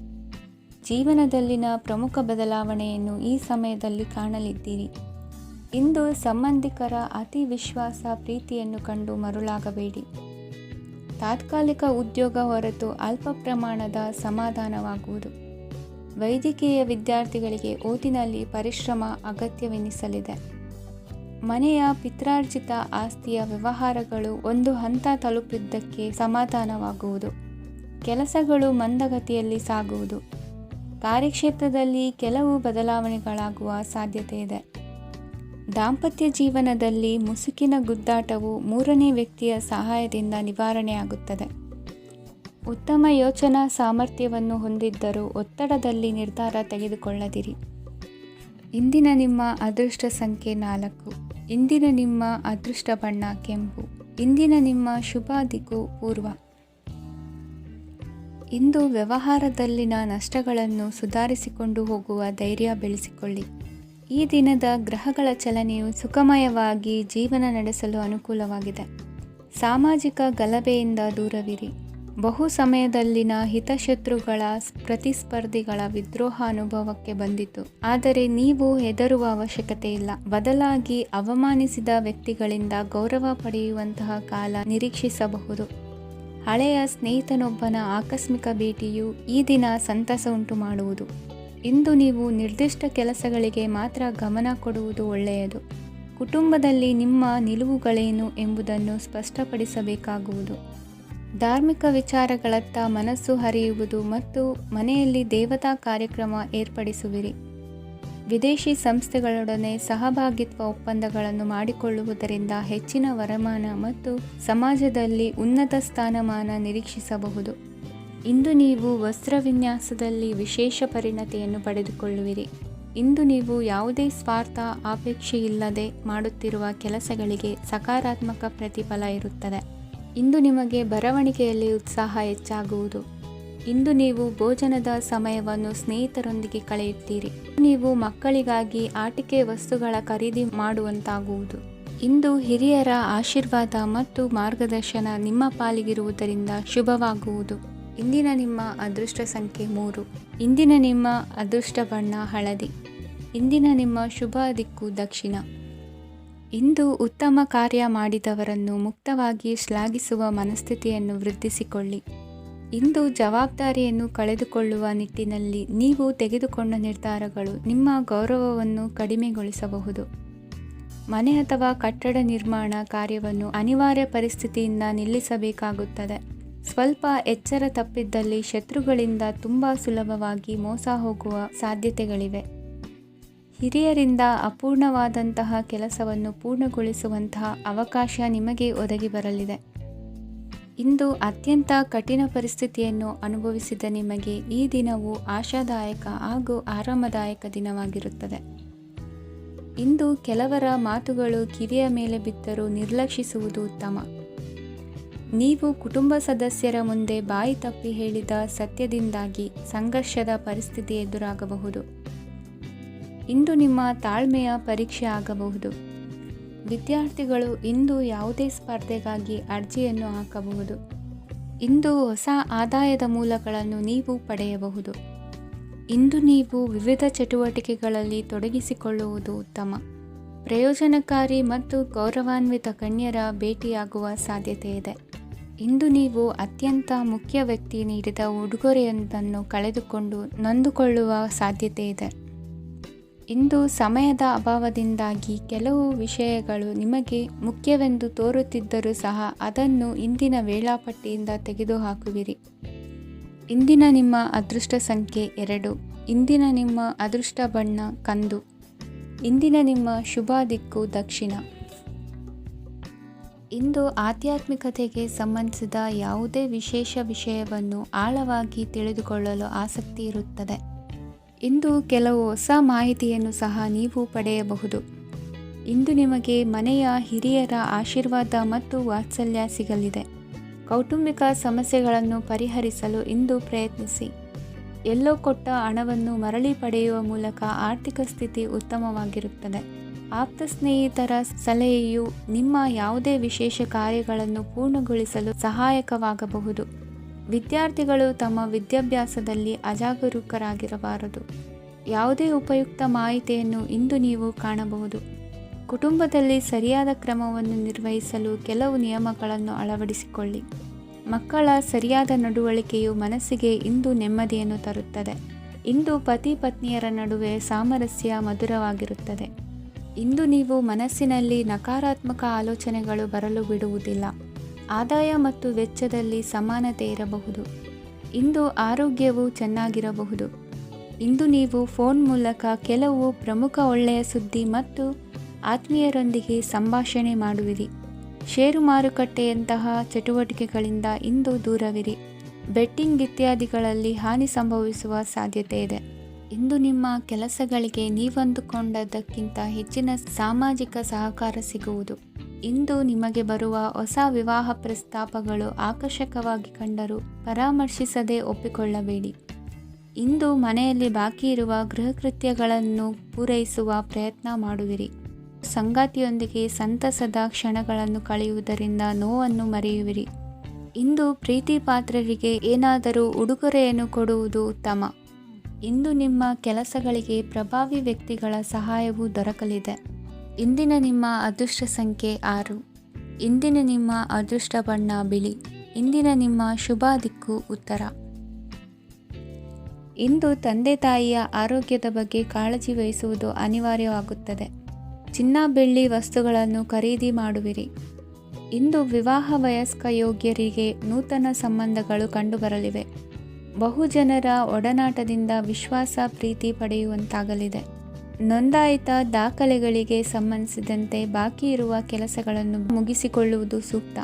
ಜೀವನದಲ್ಲಿನ ಪ್ರಮುಖ ಬದಲಾವಣೆಯನ್ನು ಈ ಸಮಯದಲ್ಲಿ ಕಾಣಲಿದ್ದೀರಿ. ಇಂದು ಸಂಬಂಧಿಕರ ಅತಿ ವಿಶ್ವಾಸ ಪ್ರೀತಿಯನ್ನು ಕಂಡು ಮರುಳಾಗಬೇಡಿ. ತಾತ್ಕಾಲಿಕ ಉದ್ಯೋಗ ಹೊರತು ಅಲ್ಪ ಪ್ರಮಾಣದ ಸಮಾಧಾನವಾಗುವುದು. ವೈದ್ಯಕೀಯ ವಿದ್ಯಾರ್ಥಿಗಳಿಗೆ ಓದಿನಲ್ಲಿ ಪರಿಶ್ರಮ ಅಗತ್ಯವೆನಿಸಲಿದೆ. ಮನೆಯ ಪಿತ್ರಾರ್ಜಿತ ಆಸ್ತಿಯ ವ್ಯವಹಾರಗಳು ಒಂದು ಹಂತ ತಲುಪಿದ್ದಕ್ಕೆ ಸಮಾಧಾನವಾಗುವುದು. ಕೆಲಸಗಳು ಮಂದಗತಿಯಲ್ಲಿ ಸಾಗುವುದು. ಕಾರ್ಯಕ್ಷೇತ್ರದಲ್ಲಿ ಕೆಲವು ಬದಲಾವಣೆಗಳಾಗುವ ಸಾಧ್ಯತೆ ಇದೆ. ದಾಂಪತ್ಯ ಜೀವನದಲ್ಲಿ ಮುಸುಕಿನ ಗುದ್ದಾಟವು ಮೂರನೇ ವ್ಯಕ್ತಿಯ ಸಹಾಯದಿಂದ ನಿವಾರಣೆಯಾಗುತ್ತದೆ. ಉತ್ತಮ ಯೋಚನಾ ಸಾಮರ್ಥ್ಯವನ್ನು ಹೊಂದಿದ್ದರೂ ಒತ್ತಡದಲ್ಲಿ ನಿರ್ಧಾರ ತೆಗೆದುಕೊಳ್ಳದಿರಿ. ಇಂದಿನ ನಿಮ್ಮ ಅದೃಷ್ಟ ಸಂಖ್ಯೆ 4. ಇಂದಿನ ನಿಮ್ಮ ಅದೃಷ್ಟ ಬಣ್ಣ ಕೆಂಪು. ಇಂದಿನ ನಿಮ್ಮ ಶುಭ ದಿಕ್ಕು ಪೂರ್ವ. ಇಂದು ವ್ಯವಹಾರದಲ್ಲಿನ ನಷ್ಟಗಳನ್ನು ಸುಧಾರಿಸಿಕೊಂಡು ಹೋಗುವ ಧೈರ್ಯ ಬೆಳೆಸಿಕೊಳ್ಳಿ. ಈ ದಿನದ ಗ್ರಹಗಳ ಚಲನೆಯು ಸುಖಮಯವಾಗಿ ಜೀವನ ನಡೆಸಲು ಅನುಕೂಲವಾಗಿದೆ. ಸಾಮಾಜಿಕ ಗಲಭೆಯಿಂದ ದೂರವಿರಿ. ಬಹು ಸಮಯದಲ್ಲಿನ ಹಿತಶತ್ರುಗಳ ಪ್ರತಿಸ್ಪರ್ಧಿಗಳ ವಿದ್ರೋಹ ಅನುಭವಕ್ಕೆ ಬಂದಿತು. ಆದರೆ ನೀವು ಹೆದರುವ ಅವಶ್ಯಕತೆ ಇಲ್ಲ. ಬದಲಾಗಿ ಅವಮಾನಿಸಿದ ವ್ಯಕ್ತಿಗಳಿಂದ ಗೌರವ ಪಡೆಯುವಂತಹ ಕಾಲ ನಿರೀಕ್ಷಿಸಬಹುದು. ಹಳೆಯ ಸ್ನೇಹಿತನೊಬ್ಬನ ಆಕಸ್ಮಿಕ ಭೇಟಿಯು ಈ ದಿನ ಸಂತಸ ಉಂಟು ಮಾಡುವುದು. ಇಂದು ನೀವು ನಿರ್ದಿಷ್ಟ ಕೆಲಸಗಳಿಗೆ ಮಾತ್ರ ಗಮನ ಕೊಡುವುದು ಒಳ್ಳೆಯದು. ಕುಟುಂಬದಲ್ಲಿ ನಿಮ್ಮ ನಿಲುವುಗಳೇನು ಎಂಬುದನ್ನು ಸ್ಪಷ್ಟಪಡಿಸಬೇಕಾಗುವುದು. ಧಾರ್ಮಿಕ ವಿಚಾರಗಳತ್ತ ಮನಸ್ಸು ಹರಿಯುವುದು ಮತ್ತು ಮನೆಯಲ್ಲಿ ದೇವತಾ ಕಾರ್ಯಕ್ರಮ ಏರ್ಪಡಿಸುವಿರಿ. ವಿದೇಶಿ ಸಂಸ್ಥೆಗಳೊಡನೆ ಸಹಭಾಗಿತ್ವ ಒಪ್ಪಂದಗಳನ್ನು ಮಾಡಿಕೊಳ್ಳುವುದರಿಂದ ಹೆಚ್ಚಿನ ವರಮಾನ ಮತ್ತು ಸಮಾಜದಲ್ಲಿ ಉನ್ನತ ಸ್ಥಾನಮಾನ ನಿರೀಕ್ಷಿಸಬಹುದು. ಇಂದು ನೀವು ವಸ್ತ್ರವಿನ್ಯಾಸದಲ್ಲಿ ವಿಶೇಷ ಪರಿಣತಿಯನ್ನು ಪಡೆದುಕೊಳ್ಳುವಿರಿ. ಇಂದು ನೀವು ಯಾವುದೇ ಸ್ವಾರ್ಥ ಅಪೇಕ್ಷೆಯಿಲ್ಲದೆ ಮಾಡುತ್ತಿರುವ ಕೆಲಸಗಳಿಗೆ ಸಕಾರಾತ್ಮಕ ಪ್ರತಿಫಲ ಇರುತ್ತದೆ. ಇಂದು ನಿಮಗೆ ಬರವಣಿಗೆಯಲ್ಲಿ ಉತ್ಸಾಹ ಹೆಚ್ಚಾಗುವುದು. ಇಂದು ನೀವು ಭೋಜನದ ಸಮಯವನ್ನು ಸ್ನೇಹಿತರೊಂದಿಗೆ ಕಳೆಯುತ್ತೀರಿ. ನೀವು ಮಕ್ಕಳಿಗಾಗಿ ಆಟಿಕೆ ವಸ್ತುಗಳ ಖರೀದಿ ಮಾಡುವಂತಾಗುವುದು. ಇಂದು ಹಿರಿಯರ ಆಶೀರ್ವಾದ ಮತ್ತು ಮಾರ್ಗದರ್ಶನ ನಿಮ್ಮ ಪಾಲಿಗಿರುವುದರಿಂದ ಶುಭವಾಗುವುದು. ಇಂದಿನ ನಿಮ್ಮ ಅದೃಷ್ಟ ಸಂಖ್ಯೆ 3. ಇಂದಿನ ನಿಮ್ಮ ಅದೃಷ್ಟ ಬಣ್ಣ ಹಳದಿ. ಇಂದಿನ ನಿಮ್ಮ ಶುಭ ದಿಕ್ಕು ದಕ್ಷಿಣ. ಇಂದು ಉತ್ತಮ ಕಾರ್ಯ ಮಾಡಿದವರನ್ನು ಮುಕ್ತವಾಗಿ ಶ್ಲಾಘಿಸುವ ಮನಸ್ಥಿತಿಯನ್ನು ವೃದ್ಧಿಸಿಕೊಳ್ಳಿ. ಇಂದು ಜವಾಬ್ದಾರಿಯನ್ನು ಕಳೆದುಕೊಳ್ಳುವ ನಿಟ್ಟಿನಲ್ಲಿ ನೀವು ತೆಗೆದುಕೊಂಡ ನಿರ್ಧಾರಗಳು ನಿಮ್ಮ ಗೌರವವನ್ನು ಕಡಿಮೆಗೊಳಿಸಬಹುದು. ಮನೆ ಅಥವಾ ಕಟ್ಟಡ ನಿರ್ಮಾಣ ಕಾರ್ಯವನ್ನು ಅನಿವಾರ್ಯ ಪರಿಸ್ಥಿತಿಯಿಂದ ನಿಲ್ಲಿಸಬೇಕಾಗುತ್ತದೆ. ಸ್ವಲ್ಪ ಎಚ್ಚರ ತಪ್ಪಿದ್ದಲ್ಲಿ ಶತ್ರುಗಳಿಂದ ತುಂಬ ಸುಲಭವಾಗಿ ಮೋಸ ಹೋಗುವ ಸಾಧ್ಯತೆಗಳಿವೆ. ಹಿರಿಯರಿಂದ ಅಪೂರ್ಣವಾದಂತಹ ಕೆಲಸವನ್ನು ಪೂರ್ಣಗೊಳಿಸುವಂತಹ ಅವಕಾಶ ನಿಮಗೆ ಒದಗಿ ಬರಲಿದೆ. ಇಂದು ಅತ್ಯಂತ ಕಠಿಣ ಪರಿಸ್ಥಿತಿಯನ್ನು ಅನುಭವಿಸಿದ ನಿಮಗೆ ಈ ದಿನವು ಆಶಾದಾಯಕ ಹಾಗೂ ಆರಾಮದಾಯಕ ದಿನವಾಗಿರುತ್ತದೆ. ಇಂದು ಕೆಲವರ ಮಾತುಗಳು ಕಿವಿಯ ಮೇಲೆ ಬಿದ್ದರೂ ನಿರ್ಲಕ್ಷಿಸುವುದು ಉತ್ತಮ. ನೀವು ಕುಟುಂಬ ಸದಸ್ಯರ ಮುಂದೆ ಬಾಯಿ ತಪ್ಪಿ ಹೇಳಿದ ಸತ್ಯದಿಂದಾಗಿ ಸಂಘರ್ಷದ ಪರಿಸ್ಥಿತಿ ಎದುರಾಗಬಹುದು. ಇಂದು ನಿಮ್ಮ ತಾಳ್ಮೆಯ ಪರೀಕ್ಷೆ ಆಗಬಹುದು. ವಿದ್ಯಾರ್ಥಿಗಳು ಇಂದು ಯಾವುದೇ ಸ್ಪರ್ಧೆಗಾಗಿ ಅರ್ಜಿಯನ್ನು ಹಾಕಬಹುದು. ಇಂದು ಹೊಸ ಆದಾಯದ ಮೂಲಗಳನ್ನು ನೀವು ಪಡೆಯಬಹುದು. ಇಂದು ನೀವು ವಿವಿಧ ಚಟುವಟಿಕೆಗಳಲ್ಲಿ ತೊಡಗಿಸಿಕೊಳ್ಳುವುದು ಉತ್ತಮ. ಪ್ರಯೋಜನಕಾರಿ ಮತ್ತು ಗೌರವಾನ್ವಿತ ಗಣ್ಯರ ಭೇಟಿಯಾಗುವ ಸಾಧ್ಯತೆ ಇದೆ. ಇಂದು ನೀವು ಅತ್ಯಂತ ಮುಖ್ಯ ವ್ಯಕ್ತಿ ನೀಡಿದ ಉಡುಗೊರೆಯೊಂದನ್ನು ಕಳೆದುಕೊಂಡು ನೊಂದುಕೊಳ್ಳುವ ಸಾಧ್ಯತೆ ಇದೆ. ಇಂದು ಸಮಯದ ಅಭಾವದಿಂದಾಗಿ ಕೆಲವು ವಿಷಯಗಳು ನಿಮಗೆ ಮುಖ್ಯವೆಂದು ತೋರುತ್ತಿದ್ದರೂ ಸಹ ಅದನ್ನು ಇಂದಿನ ವೇಳಾಪಟ್ಟಿಯಿಂದ ತೆಗೆದುಹಾಕುವಿರಿ. ಇಂದಿನ ನಿಮ್ಮ ಅದೃಷ್ಟ ಸಂಖ್ಯೆ 2. ಇಂದಿನ ನಿಮ್ಮ ಅದೃಷ್ಟ ಬಣ್ಣ ಕಂದು. ಇಂದಿನ ನಿಮ್ಮ ಶುಭ ದಿಕ್ಕು ದಕ್ಷಿಣ. ಇಂದು ಆಧ್ಯಾತ್ಮಿಕತೆಗೆ ಸಂಬಂಧಿಸಿದ ಯಾವುದೇ ವಿಶೇಷ ವಿಷಯವನ್ನು ಆಳವಾಗಿ ತಿಳಿದುಕೊಳ್ಳಲು ಆಸಕ್ತಿ ಇರುತ್ತದೆ. ಇಂದು ಕೆಲವು ಹೊಸ ಮಾಹಿತಿಯನ್ನು ಸಹ ನೀವು ಪಡೆಯಬಹುದು. ಇಂದು ನಿಮಗೆ ಮನೆಯ ಹಿರಿಯರ ಆಶೀರ್ವಾದ ಮತ್ತು ವಾತ್ಸಲ್ಯ ಸಿಗಲಿದೆ. ಕೌಟುಂಬಿಕ ಸಮಸ್ಯೆಗಳನ್ನು ಪರಿಹರಿಸಲು ಇಂದು ಪ್ರಯತ್ನಿಸಿ. ಎಲ್ಲೋ ಕೊಟ್ಟ ಹಣವನ್ನು ಮರಳಿ ಪಡೆಯುವ ಮೂಲಕ ಆರ್ಥಿಕ ಸ್ಥಿತಿ ಉತ್ತಮವಾಗಿರುತ್ತದೆ. ಆಪ್ತ ಸ್ನೇಹಿತರ ಸಲಹೆಯು ನಿಮ್ಮ ಯಾವುದೇ ವಿಶೇಷ ಕಾರ್ಯಗಳನ್ನು ಪೂರ್ಣಗೊಳಿಸಲು ಸಹಾಯಕವಾಗಬಹುದು. ವಿದ್ಯಾರ್ಥಿಗಳು ತಮ್ಮ ವಿದ್ಯಾಭ್ಯಾಸದಲ್ಲಿ ಅಜಾಗರೂಕರಾಗಿರಬಾರದು. ಯಾವುದೇ ಉಪಯುಕ್ತ ಮಾಹಿತಿಯನ್ನು ಇಂದು ನೀವು ಕಾಣಬಹುದು. ಕುಟುಂಬದಲ್ಲಿ ಸರಿಯಾದ ಕ್ರಮವನ್ನು ನಿರ್ವಹಿಸಲು ಕೆಲವು ನಿಯಮಗಳನ್ನು ಅಳವಡಿಸಿಕೊಳ್ಳಿ. ಮಕ್ಕಳ ಸರಿಯಾದ ನಡವಳಿಕೆಯು ಮನಸ್ಸಿಗೆ ಇಂದು ನೆಮ್ಮದಿಯನ್ನು ತರುತ್ತದೆ. ಇಂದು ಪತಿ ಪತ್ನಿಯರ ನಡುವೆ ಸಾಮರಸ್ಯ ಮಧುರವಾಗಿರುತ್ತದೆ. ಇಂದು ನೀವು ಮನಸ್ಸಿನಲ್ಲಿ ನಕಾರಾತ್ಮಕ ಆಲೋಚನೆಗಳು ಬರಲು ಬಿಡುವುದಿಲ್ಲ. ಆದಾಯ ಮತ್ತು ವೆಚ್ಚದಲ್ಲಿ ಸಮಾನತೆ ಇರಬಹುದು. ಇಂದು ಆರೋಗ್ಯವು ಚೆನ್ನಾಗಿರಬಹುದು. ಇಂದು ನೀವು ಫೋನ್ ಮೂಲಕ ಕೆಲವು ಪ್ರಮುಖ ಒಳ್ಳೆಯ ಸುದ್ದಿ ಮತ್ತು ಆತ್ಮೀಯರೊಂದಿಗೆ ಸಂಭಾಷಣೆ ಮಾಡುವಿರಿ. ಷೇರು ಮಾರುಕಟ್ಟೆಯಂತಹ ಚಟುವಟಿಕೆಗಳಿಂದ ಇಂದು ದೂರವಿರಿ. ಬೆಟ್ಟಿಂಗ್ ಇತ್ಯಾದಿಗಳಲ್ಲಿ ಹಾನಿ ಸಂಭವಿಸುವ ಸಾಧ್ಯತೆ ಇದೆ. ಇಂದು ನಿಮ್ಮ ಕೆಲಸಗಳಿಗೆ ನೀವಂದುಕೊಂಡದ್ದಕ್ಕಿಂತ ಹೆಚ್ಚಿನ ಸಾಮಾಜಿಕ ಸಹಕಾರ ಸಿಗುವುದು. ಇಂದು ನಿಮಗೆ ಬರುವ ಹೊಸ ವಿವಾಹ ಪ್ರಸ್ತಾಪಗಳು ಆಕರ್ಷಕವಾಗಿ ಕಂಡರೂ ಪರಾಮರ್ಶಿಸದೆ ಒಪ್ಪಿಕೊಳ್ಳಬೇಡಿ. ಇಂದು ಮನೆಯಲ್ಲಿ ಬಾಕಿ ಇರುವ ಗೃಹಕೃತ್ಯಗಳನ್ನು ಪೂರೈಸುವ ಪ್ರಯತ್ನ ಮಾಡುವಿರಿ. ಸಂಗಾತಿಯೊಂದಿಗೆ ಸಂತಸದ ಕ್ಷಣಗಳನ್ನು ಕಳೆಯುವುದರಿಂದ ನೋವನ್ನು ಮರೆಯುವಿರಿ. ಇಂದು ಪ್ರೀತಿ ಪಾತ್ರರಿಗೆ ಏನಾದರೂ ಉಡುಗೊರೆಯನ್ನು ಕೊಡುವುದು ಉತ್ತಮ. ಇಂದು ನಿಮ್ಮ ಕೆಲಸಗಳಿಗೆ ಪ್ರಭಾವಿ ವ್ಯಕ್ತಿಗಳ ಸಹಾಯವು ದೊರಕಲಿದೆ. ಇಂದಿನ ನಿಮ್ಮ ಅದೃಷ್ಟ ಸಂಖ್ಯೆ 6. ಇಂದಿನ ನಿಮ್ಮ ಅದೃಷ್ಟ ಬಣ್ಣ ಬಿಳಿ. ಇಂದಿನ ನಿಮ್ಮ ಶುಭ ದಿಕ್ಕು ಉತ್ತರ. ಇಂದು ತಂದೆ ತಾಯಿಯ ಆರೋಗ್ಯದ ಬಗ್ಗೆ ಕಾಳಜಿ ವಹಿಸುವುದು ಅನಿವಾರ್ಯವಾಗುತ್ತದೆ. ಚಿನ್ನ ಬೆಳ್ಳಿ ವಸ್ತುಗಳನ್ನು ಖರೀದಿ ಮಾಡುವಿರಿ. ಇಂದು ವಿವಾಹ ವಯಸ್ಕ ಯೋಗ್ಯರಿಗೆ ನೂತನ ಸಂಬಂಧಗಳು ಕಂಡುಬರಲಿವೆ. ಬಹುಜನರ ಒಡನಾಟದಿಂದ ವಿಶ್ವಾಸ ಪ್ರೀತಿ ಪಡೆಯುವಂತಾಗಲಿದೆ. ನೋಂದಾಯಿತ ದಾಖಲೆಗಳಿಗೆ ಸಂಬಂಧಿಸಿದಂತೆ ಬಾಕಿ ಇರುವ ಕೆಲಸಗಳನ್ನು ಮುಗಿಸಿಕೊಳ್ಳುವುದು ಸೂಕ್ತ.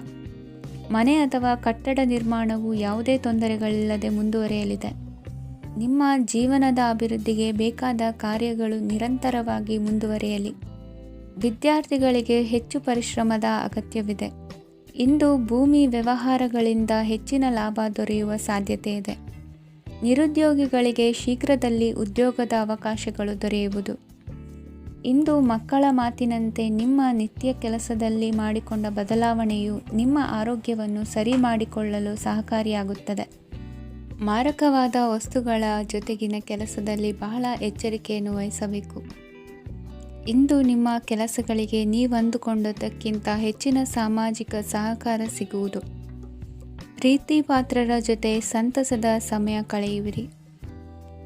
ಮನೆ ಅಥವಾ ಕಟ್ಟಡ ನಿರ್ಮಾಣವು ಯಾವುದೇ ತೊಂದರೆಗಳಿಲ್ಲದೆ ಮುಂದುವರಿಯಲಿದೆ. ನಿಮ್ಮ ಜೀವನದ ಅಭಿವೃದ್ಧಿಗೆ ಬೇಕಾದ ಕಾರ್ಯಗಳು ನಿರಂತರವಾಗಿ ಮುಂದುವರಿಯಲಿ. ವಿದ್ಯಾರ್ಥಿಗಳಿಗೆ ಹೆಚ್ಚು ಪರಿಶ್ರಮದ ಅಗತ್ಯವಿದೆ. ಇಂದು ಭೂಮಿ ವ್ಯವಹಾರಗಳಿಂದ ಹೆಚ್ಚಿನ ಲಾಭ ದೊರೆಯುವ ಸಾಧ್ಯತೆ ಇದೆ. ನಿರುದ್ಯೋಗಿಗಳಿಗೆ ಶೀಘ್ರದಲ್ಲಿ ಉದ್ಯೋಗದ ಅವಕಾಶಗಳು ದೊರೆಯುವುದು. ಇಂದು ಮಕ್ಕಳ ಮಾತಿನಂತೆ ನಿಮ್ಮ ನಿತ್ಯ ಕೆಲಸದಲ್ಲಿ ಮಾಡಿಕೊಂಡ ಬದಲಾವಣೆಯು ನಿಮ್ಮ ಆರೋಗ್ಯವನ್ನು ಸರಿ ಮಾಡಿಕೊಳ್ಳಲು ಸಹಕಾರಿಯಾಗುತ್ತದೆ. ಮಾರಕವಾದ ವಸ್ತುಗಳ ಜೊತೆಗಿನ ಕೆಲಸದಲ್ಲಿ ಬಹಳ ಎಚ್ಚರಿಕೆಯನ್ನು ವಹಿಸಬೇಕು. ಇಂದು ನಿಮ್ಮ ಕೆಲಸಗಳಿಗೆ ನೀವಂದುಕೊಂಡದ್ದಕ್ಕಿಂತ ಹೆಚ್ಚಿನ ಸಾಮಾಜಿಕ ಸಹಕಾರ ಸಿಗುವುದು. ಪ್ರೀತಿ ಪಾತ್ರರ ಜೊತೆ ಸಂತಸದ ಸಮಯ ಕಳೆಯುವಿರಿ.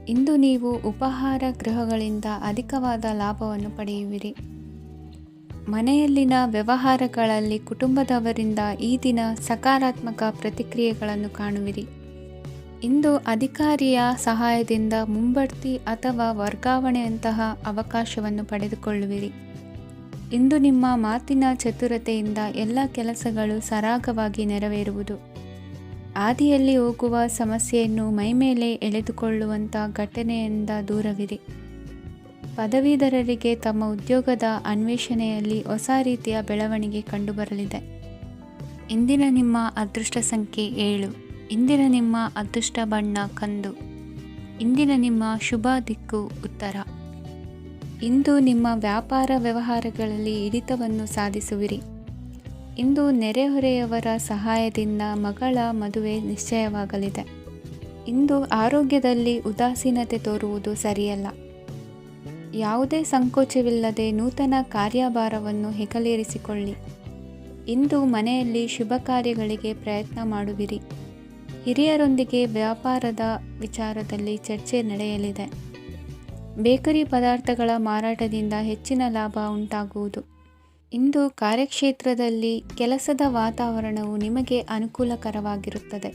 ಇಂದು ನೀವು ಉಪಹಾರ ಗೃಹಗಳಿಂದ ಅಧಿಕವಾದ ಲಾಭವನ್ನು ಪಡೆಯುವಿರಿ. ಮನೆಯಲ್ಲಿನ ವ್ಯವಹಾರಗಳಲ್ಲಿ ಕುಟುಂಬದವರಿಂದ ಈ ದಿನ ಸಕಾರಾತ್ಮಕ ಪ್ರತಿಕ್ರಿಯೆಗಳನ್ನು ಕಾಣುವಿರಿ. ಇಂದು ಅಧಿಕಾರಿಯ ಸಹಾಯದಿಂದ ಮುಂಬಡ್ತಿ ಅಥವಾ ವರ್ಗಾವಣೆಯಂತಹ ಅವಕಾಶವನ್ನು ಪಡೆದುಕೊಳ್ಳುವಿರಿ. ಇಂದು ನಿಮ್ಮ ಮಾತಿನ ಚತುರತೆಯಿಂದ ಎಲ್ಲ ಕೆಲಸಗಳು ಸರಾಗವಾಗಿ ನೆರವೇರುವುದು. ಹಾದಿಯಲ್ಲಿ ಹೋಗುವ ಸಮಸ್ಯೆಯನ್ನು ಮೈಮೇಲೆ ಎಳೆದುಕೊಳ್ಳುವಂಥ ಘಟನೆಯಿಂದ ದೂರವಿರಿ. ಪದವೀಧರರಿಗೆ ತಮ್ಮ ಉದ್ಯೋಗದ ಅನ್ವೇಷಣೆಯಲ್ಲಿ ಹೊಸ ರೀತಿಯ ಬೆಳವಣಿಗೆ ಕಂಡುಬರಲಿದೆ. ಇಂದಿನ ನಿಮ್ಮ ಅದೃಷ್ಟ ಸಂಖ್ಯೆ 7. ಇಂದಿನ ನಿಮ್ಮ ಅದೃಷ್ಟ ಬಣ್ಣ ಕಂದು. ಇಂದಿನ ನಿಮ್ಮ ಶುಭ ದಿಕ್ಕು ಉತ್ತರ. ಇಂದು ನಿಮ್ಮ ವ್ಯಾಪಾರ ವ್ಯವಹಾರಗಳಲ್ಲಿ ಹಿಡಿತವನ್ನು ಸಾಧಿಸುವಿರಿ. ಇಂದು ನೆರೆಹೊರೆಯವರ ಸಹಾಯದಿಂದ ಮಗಳ ಮದುವೆ ನಿಶ್ಚಯವಾಗಲಿದೆ. ಇಂದು ಆರೋಗ್ಯದಲ್ಲಿ ಉದಾಸೀನತೆ ತೋರುವುದು ಸರಿಯಲ್ಲ. ಯಾವುದೇ ಸಂಕೋಚವಿಲ್ಲದೆ ನೂತನ ಕಾರ್ಯಭಾರವನ್ನು ಹೆಗಲೇರಿಸಿಕೊಳ್ಳಿ. ಇಂದು ಮನೆಯಲ್ಲಿ ಶುಭ ಕಾರ್ಯಗಳಿಗೆ ಪ್ರಯತ್ನ ಮಾಡುವಿರಿ. ಹಿರಿಯರೊಂದಿಗೆ ವ್ಯಾಪಾರದ ವಿಚಾರದಲ್ಲಿ ಚರ್ಚೆ ನಡೆಯಲಿದೆ. ಬೇಕರಿ ಪದಾರ್ಥಗಳ ಮಾರಾಟದಿಂದ ಹೆಚ್ಚಿನ ಲಾಭ ಉಂಟಾಗುವುದು. ಇಂದು ಕಾರ್ಯಕ್ಷೇತ್ರದಲ್ಲಿ ಕೆಲಸದ ವಾತಾವರಣವು ನಿಮಗೆ ಅನುಕೂಲಕರವಾಗಿರುತ್ತದೆ.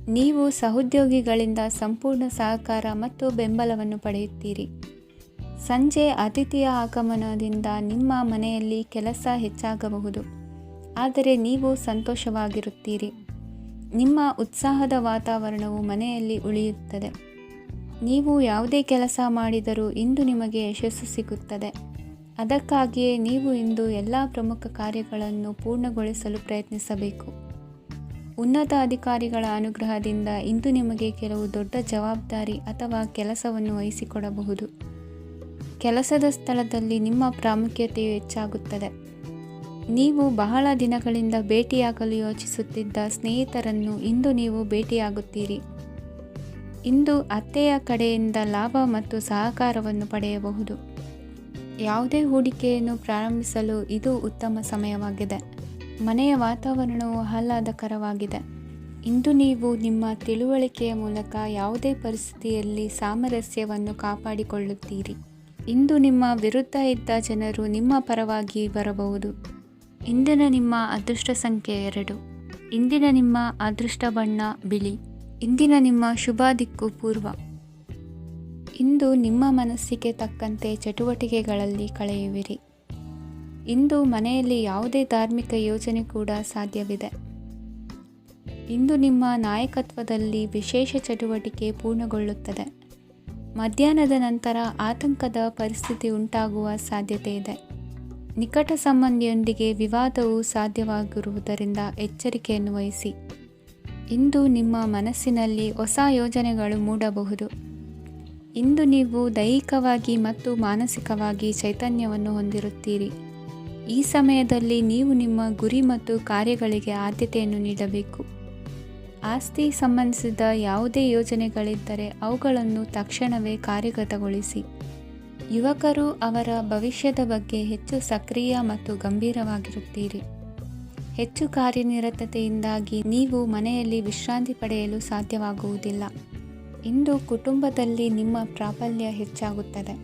ನೀವು ಸಹೋದ್ಯೋಗಿಗಳಿಂದ ಸಂಪೂರ್ಣ ಸಹಕಾರ ಮತ್ತು ಬೆಂಬಲವನ್ನು ಪಡೆಯುತ್ತೀರಿ. ಸಂಜೆ ಅತಿಥಿಯ ಆಗಮನದಿಂದ ನಿಮ್ಮ ಮನೆಯಲ್ಲಿ ಕೆಲಸ ಹೆಚ್ಚಾಗಬಹುದು, ಆದರೆ ನೀವು ಸಂತೋಷವಾಗಿರುತ್ತೀರಿ. ನಿಮ್ಮ ಉತ್ಸಾಹದ ವಾತಾವರಣವು ಮನೆಯಲ್ಲಿ ಉಳಿಯುತ್ತದೆ. ನೀವು ಯಾವುದೇ ಕೆಲಸ ಮಾಡಿದರೂ ಇಂದು ನಿಮಗೆ ಯಶಸ್ಸು ಸಿಗುತ್ತದೆ. ಅದಕ್ಕಾಗಿಯೇ ನೀವು ಇಂದು ಎಲ್ಲ ಪ್ರಮುಖ ಕಾರ್ಯಗಳನ್ನು ಪೂರ್ಣಗೊಳಿಸಲು ಪ್ರಯತ್ನಿಸಬೇಕು. ಉನ್ನತ ಅಧಿಕಾರಿಗಳ ಅನುಗ್ರಹದಿಂದ ಇಂದು ನಿಮಗೆ ಕೆಲವು ದೊಡ್ಡ ಜವಾಬ್ದಾರಿ ಅಥವಾ ಕೆಲಸವನ್ನು ವಹಿಸಿಕೊಡಬಹುದು. ಕೆಲಸದ ಸ್ಥಳದಲ್ಲಿ ನಿಮ್ಮ ಪ್ರಾಮುಖ್ಯತೆಯು ಹೆಚ್ಚಾಗುತ್ತದೆ. ನೀವು ಬಹಳ ದಿನಗಳಿಂದ ಭೇಟಿಯಾಗಲು ಯೋಚಿಸುತ್ತಿದ್ದ ಸ್ನೇಹಿತರನ್ನು ಇಂದು ನೀವು ಭೇಟಿಯಾಗುತ್ತೀರಿ. ಇಂದು ಅತ್ತೆಯ ಕಡೆಯಿಂದ ಲಾಭ ಮತ್ತು ಸಹಕಾರವನ್ನು ಪಡೆಯಬಹುದು. ಯಾವುದೇ ಹೂಡಿಕೆಯನ್ನು ಪ್ರಾರಂಭಿಸಲು ಇದು ಉತ್ತಮ ಸಮಯವಾಗಿದೆ. ಮನೆಯ ವಾತಾವರಣವು ಆಹ್ಲಾದಕರವಾಗಿದೆ. ಇಂದು ನೀವು ನಿಮ್ಮ ತಿಳುವಳಿಕೆಯ ಮೂಲಕ ಯಾವುದೇ ಪರಿಸ್ಥಿತಿಯಲ್ಲಿ ಸಾಮರಸ್ಯವನ್ನು ಕಾಪಾಡಿಕೊಳ್ಳುತ್ತೀರಿ. ಇಂದು ನಿಮ್ಮ ವಿರುದ್ಧ ಇದ್ದ ಜನರು ನಿಮ್ಮ ಪರವಾಗಿ ಬರಬಹುದು. ಇಂದಿನ ನಿಮ್ಮ ಅದೃಷ್ಟ ಸಂಖ್ಯೆ 2. ಇಂದಿನ ನಿಮ್ಮ ಅದೃಷ್ಟ ಬಣ್ಣ ಬಿಳಿ. ಇಂದಿನ ನಿಮ್ಮ ಶುಭ ದಿಕ್ಕು ಪೂರ್ವ. ಇಂದು ನಿಮ್ಮ ಮನಸ್ಸಿಗೆ ತಕ್ಕಂತೆ ಚಟುವಟಿಕೆಗಳಲ್ಲಿ ಕಳೆಯುವಿರಿ. ಇಂದು ಮನೆಯಲ್ಲಿ ಯಾವುದೇ ಧಾರ್ಮಿಕ ಯೋಜನೆ ಕೂಡ ಸಾಧ್ಯವಿದೆ. ಇಂದು ನಿಮ್ಮ ನಾಯಕತ್ವದಲ್ಲಿ ವಿಶೇಷ ಚಟುವಟಿಕೆ ಪೂರ್ಣಗೊಳ್ಳುತ್ತದೆ. ಮಧ್ಯಾಹ್ನದ ನಂತರ ಆತಂಕದ ಪರಿಸ್ಥಿತಿ ಉಂಟಾಗುವ ಸಾಧ್ಯತೆ ಇದೆ. ನಿಕಟ ಸಂಬಂಧಿಯೊಂದಿಗೆ ವಿವಾದವು ಸಾಧ್ಯವಾಗಿರುವುದರಿಂದ ಎಚ್ಚರಿಕೆಯನ್ನು ವಹಿಸಿ. ಇಂದು ನಿಮ್ಮ ಮನಸ್ಸಿನಲ್ಲಿ ಹೊಸ ಯೋಜನೆಗಳು ಮೂಡಬಹುದು. ಇಂದು ನೀವು ದೈಹಿಕವಾಗಿ ಮತ್ತು ಮಾನಸಿಕವಾಗಿ ಚೈತನ್ಯವನ್ನು ಹೊಂದಿರುತ್ತೀರಿ. ಈ ಸಮಯದಲ್ಲಿ ನೀವು ನಿಮ್ಮ ಗುರಿ ಮತ್ತು ಕಾರ್ಯಗಳಿಗೆ ಆದ್ಯತೆಯನ್ನು ನೀಡಬೇಕು. ಆಸ್ತಿ ಸಂಬಂಧಿಸಿದ ಯಾವುದೇ ಯೋಜನೆಗಳಿದ್ದರೆ ಅವುಗಳನ್ನು ತಕ್ಷಣವೇ ಕಾರ್ಯಗತಗೊಳಿಸಿ. ಯುವಕರು ಅವರ ಭವಿಷ್ಯದ ಬಗ್ಗೆ ಹೆಚ್ಚು ಸಕ್ರಿಯ ಮತ್ತು ಗಂಭೀರವಾಗಿರುತ್ತೀರಿ. ಹೆಚ್ಚು ಕಾರ್ಯನಿರತತೆಯಿಂದಾಗಿ ನೀವು ಮನೆಯಲ್ಲಿ ವಿಶ್ರಾಂತಿ ಪಡೆಯಲು ಸಾಧ್ಯವಾಗುವುದಿಲ್ಲ. ಇಂದು ಕುಟುಂಬದಲ್ಲಿ ನಿಮ್ಮ ಪ್ರಾಬಲ್ಯ ಹೆಚ್ಚಾಗುತ್ತದೆ.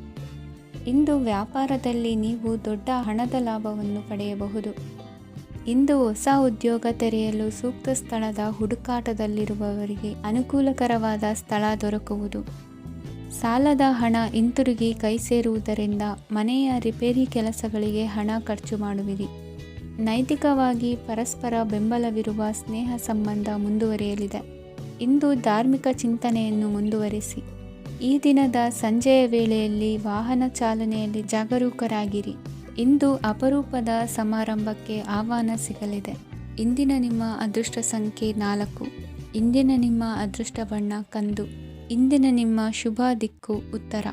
ಇಂದು ವ್ಯಾಪಾರದಲ್ಲಿ ನೀವು ದೊಡ್ಡ ಹಣದ ಲಾಭವನ್ನು ಪಡೆಯಬಹುದು. ಇಂದು ಹೊಸ ಉದ್ಯೋಗ ತೆರೆಯಲು ಸೂಕ್ತ ಸ್ಥಳದ ಹುಡುಕಾಟದಲ್ಲಿರುವವರಿಗೆ ಅನುಕೂಲಕರವಾದ ಸ್ಥಳ ದೊರಕುವುದು. ಸಾಲದ ಹಣ ಹಿಂತಿರುಗಿ ಕೈ ಸೇರುವುದರಿಂದ ಮನೆಯ ರಿಪೇರಿ ಕೆಲಸಗಳಿಗೆ ಹಣ ಖರ್ಚು ಮಾಡುವಿರಿ. ನೈತಿಕವಾಗಿ ಪರಸ್ಪರ ಬೆಂಬಲವಿರುವ ಸ್ನೇಹ ಸಂಬಂಧ ಮುಂದುವರಿಯಲಿದೆ. ಇಂದು ಧಾರ್ಮಿಕ ಚಿಂತನೆಯನ್ನು ಮುಂದುವರಿಸಿ. ಈ ದಿನದ ಸಂಜೆಯ ವೇಳೆಯಲ್ಲಿ ವಾಹನ ಚಾಲನೆಯಲ್ಲಿ ಜಾಗರೂಕರಾಗಿರಿ. ಇಂದು ಅಪರೂಪದ ಸಮಾರಂಭಕ್ಕೆ ಆಹ್ವಾನ ಸಿಗಲಿದೆ. ಇಂದಿನ ನಿಮ್ಮ ಅದೃಷ್ಟ ಸಂಖ್ಯೆ 4. ಇಂದಿನ ನಿಮ್ಮ ಅದೃಷ್ಟ ಬಣ್ಣ ಕಂದು. ಇಂದಿನ ನಿಮ್ಮ ಶುಭ ದಿಕ್ಕು ಉತ್ತರ.